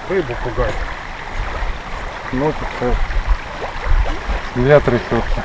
Рыбу пугать. Носится, я трясется.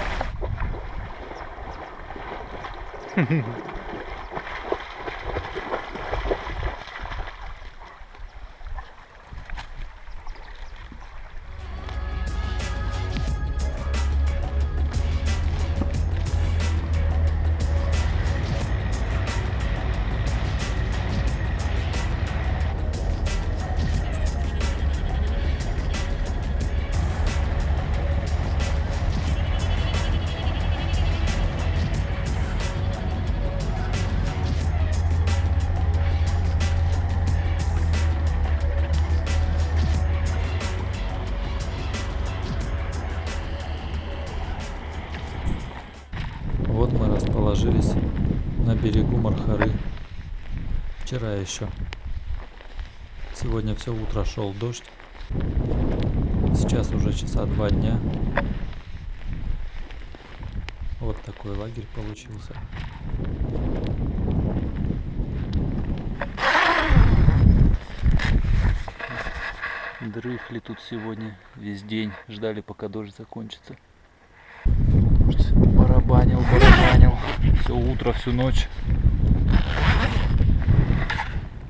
Вот мы расположились на берегу Мархары. Вчера еще. Сегодня все утро шел дождь. Сейчас уже часа 2 дня. Вот такой лагерь получился. Дрыхли тут сегодня весь день. Ждали, пока дождь закончится. Барабанил. Все утро, всю ночь.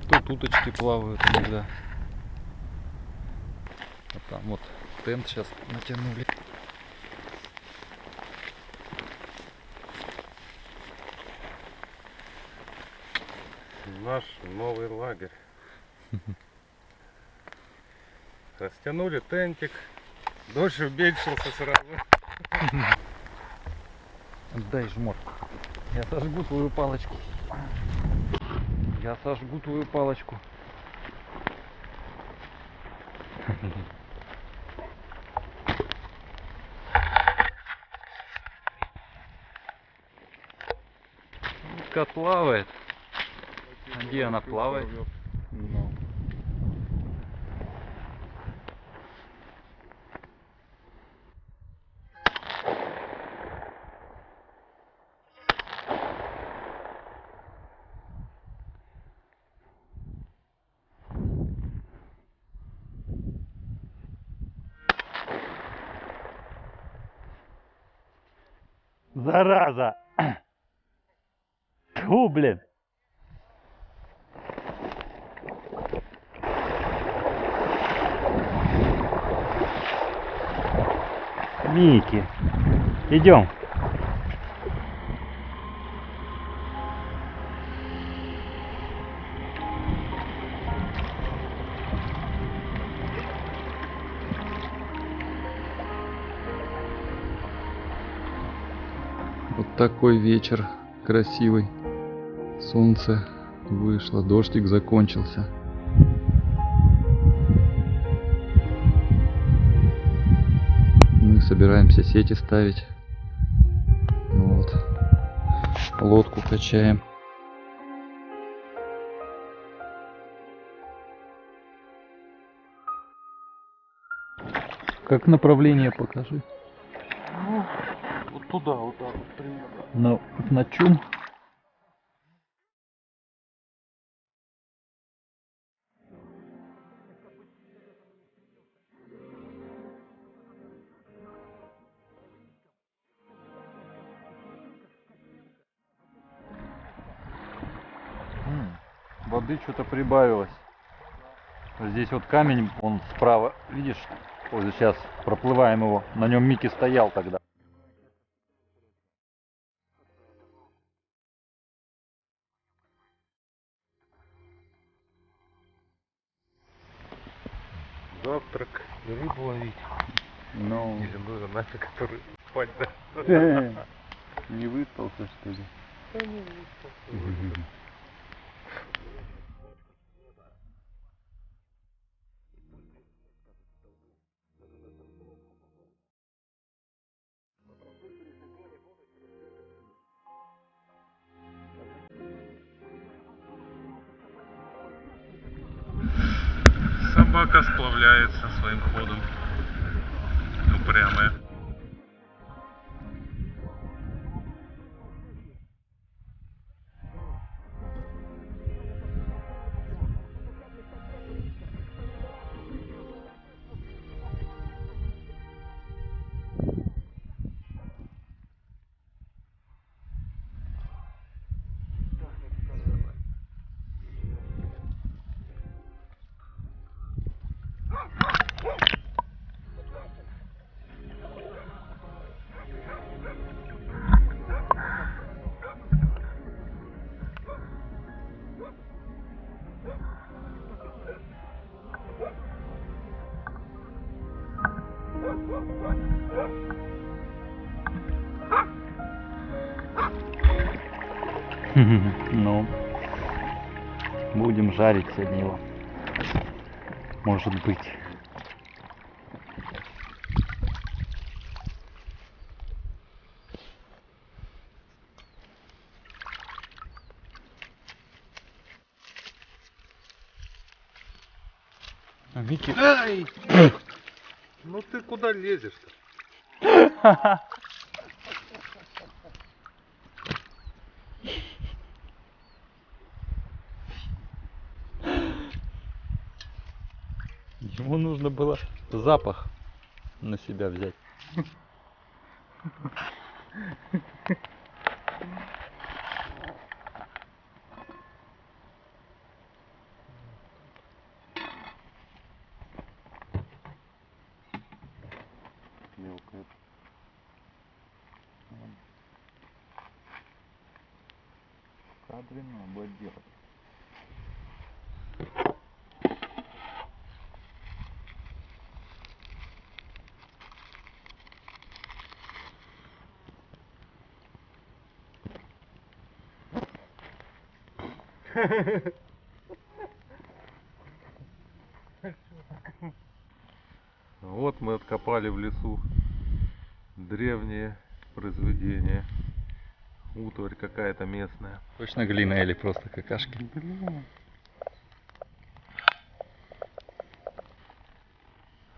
Тут уточки плавают иногда. А там вот тент сейчас натянули. Наш новый лагерь. Растянули тентик. Дождь уменьшился сразу. Дай жмот. Я сожгу твою палочку. Утка плавает. А где она плавает? Ну. Зараза! Тьфу, блин! Мики, идем. Вот такой вечер красивый. Солнце вышло, дождик закончился. Мы собираемся сети ставить. Вот. Лодку качаем. Как направление покажи. Ну, вот туда, вот так вот примерно. На чум? Воды что-то прибавилось. Здесь вот камень, он справа, видишь? Вот сейчас проплываем его. На нем Микки стоял тогда. Завтрак, рыбу ловить. Ну, Или нужно нафиг, который спать, да? не выспался, что ли? Да не выспался. Собака сплавляется своим ходом. Упрямая. Ну, будем жарить сегодня его. Может быть. А Микки... Ай! Ну ты куда лезешь-то? Ему нужно было запах на себя взять. Мелкая. Кадренно будет делать. Вот мы откопали в лесу древние произведения. Утварь какая-то местная. Точно глина или просто какашки? Блин.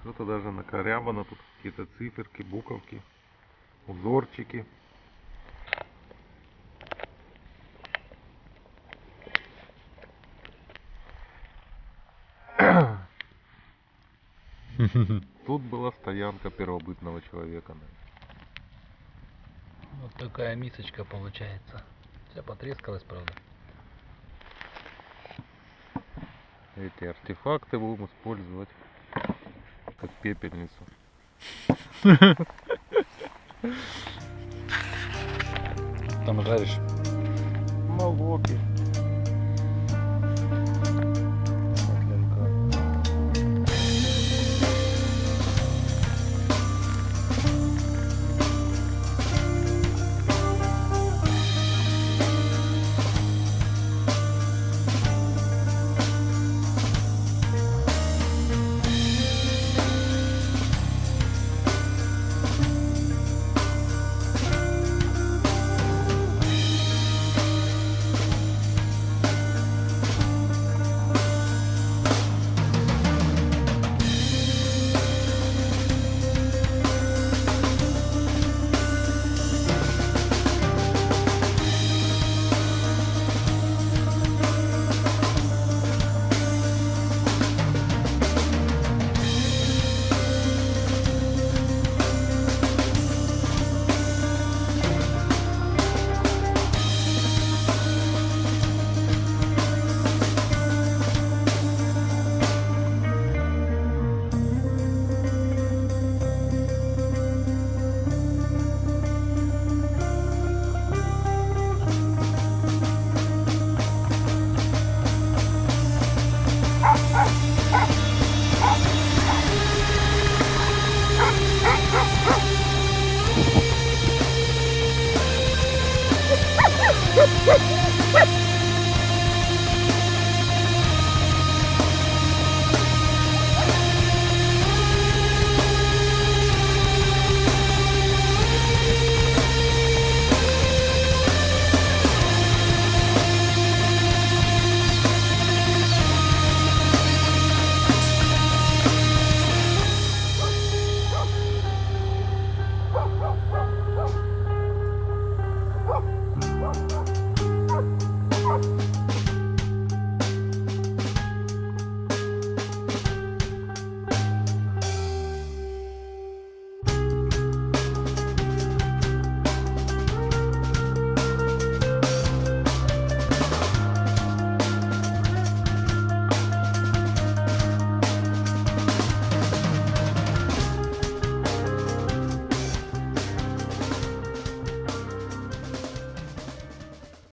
Что-то даже накорябано, тут какие-то циферки, буковки, узорчики. Тут была стоянка первобытного человека. Вот такая мисочка получается. Вся потрескалась, правда. Эти артефакты будем использовать как пепельницу. Там жаришь. Молоки.